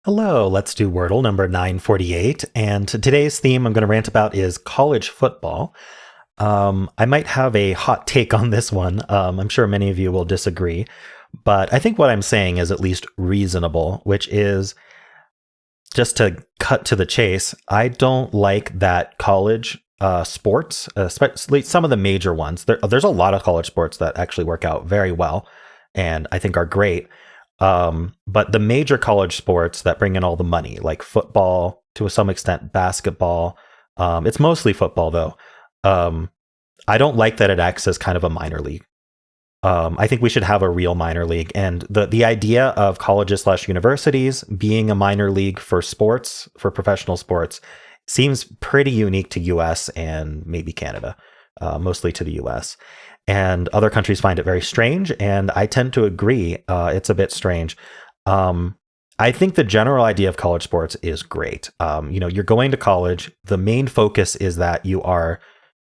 Hello, let's do Wordle number 948. And today's theme I'm going to rant about is college football. I might have a hot take on this one. I'm sure many of you will disagree, but I think what I'm saying is at least reasonable, which is just to cut to the chase. I don't like that college sports, especially some of the major ones. There's a lot of college sports that actually work out very well and I think are great. But the major college sports that bring in all the money, like football, to some extent, basketball, it's mostly football though. Um, I don't like that it acts as kind of a minor league. I think we should have a real minor league, and the idea of colleges slash universities being a minor league for sports, for professional sports, seems pretty unique to U.S. and maybe Canada, mostly to the U.S. And other countries find it very strange, and I tend to agree. It's a bit strange. I think the general idea of college sports is great. You're going to college. The main focus is that you are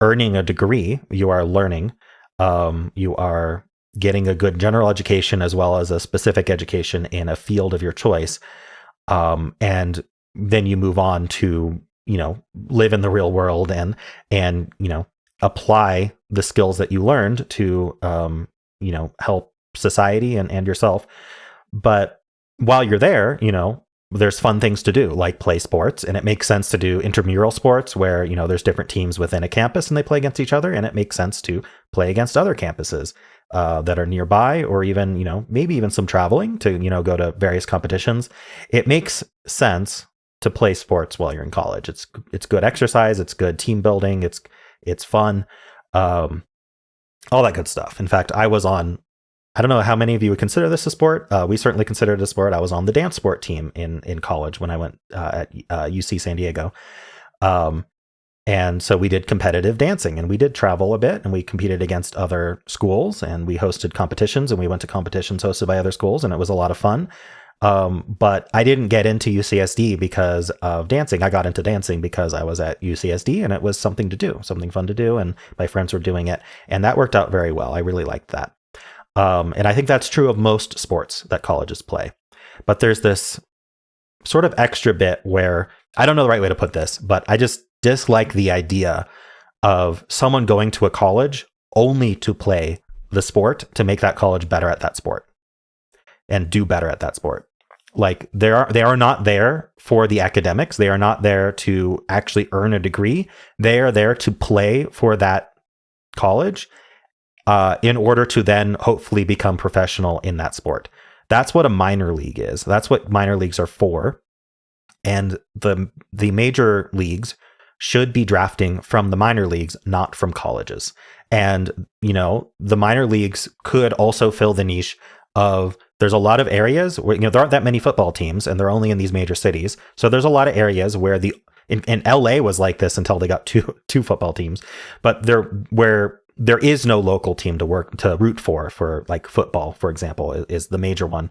earning a degree, you are learning, you are getting a good general education as well as a specific education in a field of your choice. And then you move on to, live in the real world and apply the skills that you learned to, help society and yourself. But while you're there, there's fun things to do, like play sports, and it makes sense to do intramural sports where, there's different teams within a campus and they play against each other. And it makes sense to play against other campuses that are nearby, or even, maybe even some traveling to, go to various competitions. It makes sense to play sports while you're in college. It's good exercise. It's good team building. It's fun. All that good stuff. In fact, I don't know how many of you would consider this a sport. We certainly consider it a sport. I was on the dance sport team in college when I went at UC San Diego. And so we did competitive dancing, and we did travel a bit, and we competed against other schools, and we hosted competitions, and we went to competitions hosted by other schools, and it was a lot of fun. But I didn't get into UCSD because of dancing. I got into dancing because I was at UCSD and it was something to do, something fun to do. And my friends were doing it, and that worked out very well. I really liked that. And I think that's true of most sports that colleges play. But there's this sort of extra bit where I don't know the right way to put this, but I just dislike the idea of someone going to a college only to play the sport to make that college better at that sport and do better at that sport. Like they are not there for the academics. They are not there to actually earn a degree. They are there to play for that college in order to then hopefully become professional in that sport. That's what a minor league is. That's what minor leagues are for. And the major leagues should be drafting from the minor leagues, not from colleges. And, the minor leagues could also fill the niche of, there's a lot of areas where, there aren't that many football teams and they're only in these major cities. So there's a lot of areas where in LA was like this until they got two football teams, but where there is no local team to root for like football, for example, is the major one.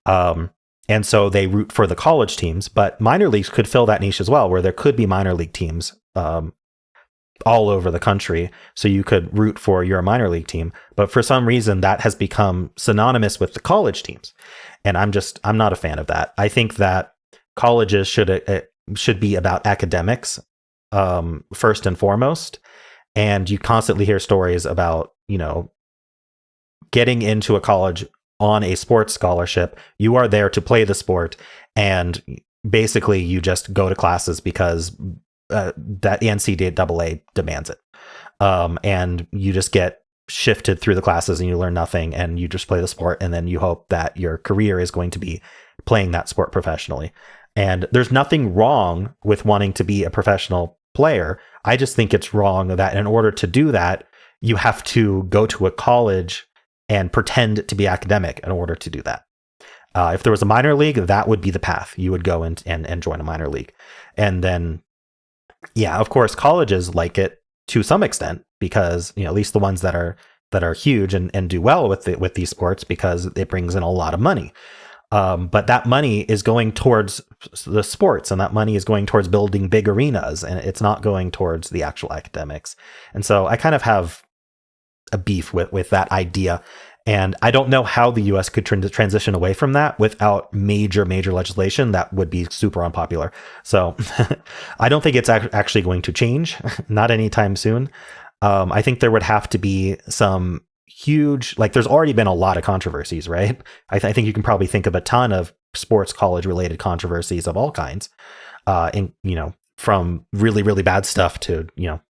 And so they root for the college teams, but minor leagues could fill that niche as well, where there could be minor league teams all over the country. So you could root for your minor league team. But for some reason, that has become synonymous with the college teams. And I'm not a fan of that. I think that colleges should be about academics first and foremost. And you constantly hear stories about, getting into a college on a sports scholarship. You are there to play the sport, and basically you just go to classes because that the NCAA demands it. And you just get shifted through the classes and you learn nothing, and you just play the sport, and then you hope that your career is going to be playing that sport professionally. And there's nothing wrong with wanting to be a professional player. I just think it's wrong that in order to do that, you have to go to a college and pretend to be academic in order to do that. If there was a minor league, that would be the path. You would go and join a minor league. And then, yeah, of course, colleges like it to some extent because, at least the ones that are huge and do well with these sports, because it brings in a lot of money. But that money is going towards the sports, and that money is going towards building big arenas, and it's not going towards the actual academics. And so I kind of have a beef with that idea. And I don't know how the US could transition away from that without major legislation that would be super unpopular. So I don't think it's actually going to change, not anytime soon. I think there would have to be some huge, like there's already been a lot of controversies, right? I think you can probably think of a ton of sports college related controversies of all kinds, from really bad stuff to,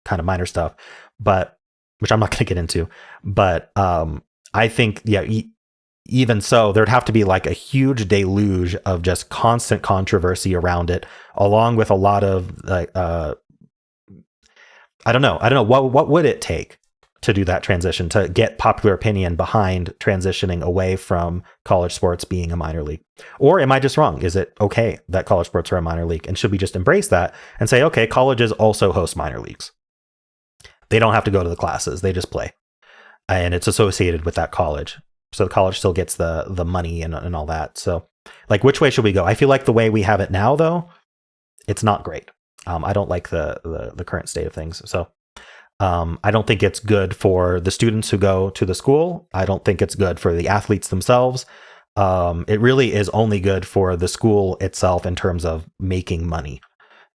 kind of minor stuff, but which I'm not going to get into. But I think, even so, there'd have to be like a huge deluge of just constant controversy around it, along with a lot of I don't know. What would it take to do that transition, to get popular opinion behind transitioning away from college sports being a minor league? Or am I just wrong? Is it okay that college sports are a minor league? And should we just embrace that and say, okay, colleges also host minor leagues? They don't have to go to the classes. They just play. And it's associated with that college. So the college still gets the money and all that. So like, which way should we go? I feel like the way we have it now, though, it's not great. I don't like the current state of things. So I don't think it's good for the students who go to the school. I don't think it's good for the athletes themselves. It really is only good for the school itself in terms of making money.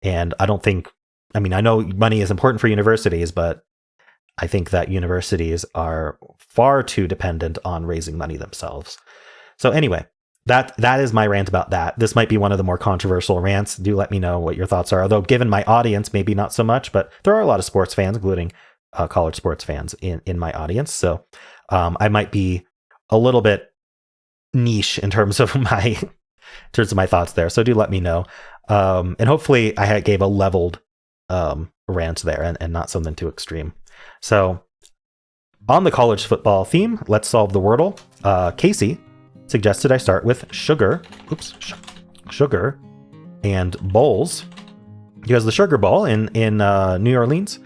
And I know money is important for universities, but I think that universities are far too dependent on raising money themselves. So anyway, that is my rant about that. This might be one of the more controversial rants. Do let me know what your thoughts are. Although given my audience, maybe not so much, but there are a lot of sports fans, including college sports fans in my audience. So I might be a little bit niche in terms of my thoughts there. So do let me know. And hopefully I gave a leveled rant there and not something too extreme. So on the college football theme, let's solve the Wordle. Casey suggested I start with sugar and bowls, because the Sugar Bowl in New Orleans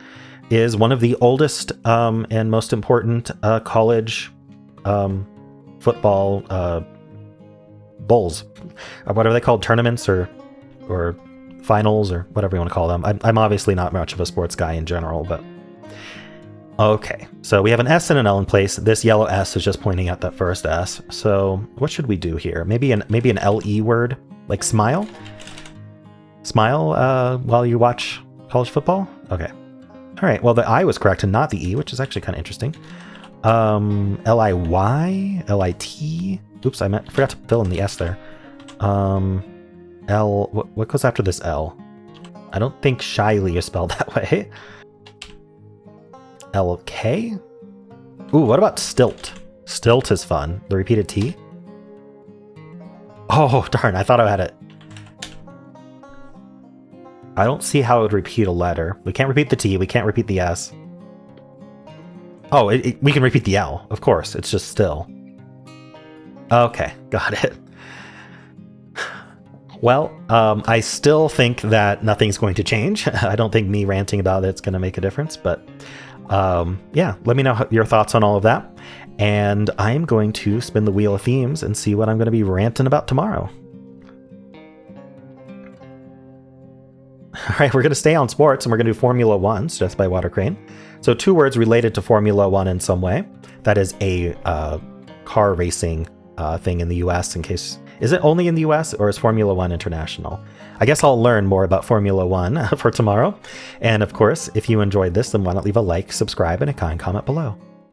is one of the oldest and most important college football bowls. What are they called? Tournaments or finals or whatever you want to call them. I'm obviously not much of a sports guy in general, but okay. So we have an S and an L in place. This yellow S is just pointing at that first S. So what should we do here? Maybe an LE word, like smile? Smile while you watch college football? Okay. All right. Well, the I was correct and not the E, which is actually kind of interesting. LIY, LIT. Oops, I forgot to fill in the S there. L, what goes after this L? I don't think shyly is spelled that way. LK? Ooh, what about stilt? Stilt is fun. The repeated T? Oh, darn, I thought I had it. I don't see how it would repeat a letter. We can't repeat the T, we can't repeat the S. Oh, we can repeat the L, of course, it's just still. Okay, got it. Well, I still think that nothing's going to change. I don't think me ranting about it's going to make a difference, but yeah, let me know your thoughts on all of that. And I'm going to spin the wheel of themes and see what I'm going to be ranting about tomorrow. All right, we're going to stay on sports and we're going to do Formula One, suggested by Watercrane. So 2 words related to Formula One in some way. That is a car racing thing in the US in case... Is it only in the US or is Formula One international? I guess I'll learn more about Formula One for tomorrow. And of course, if you enjoyed this, then why not leave a like, subscribe, and a kind comment below.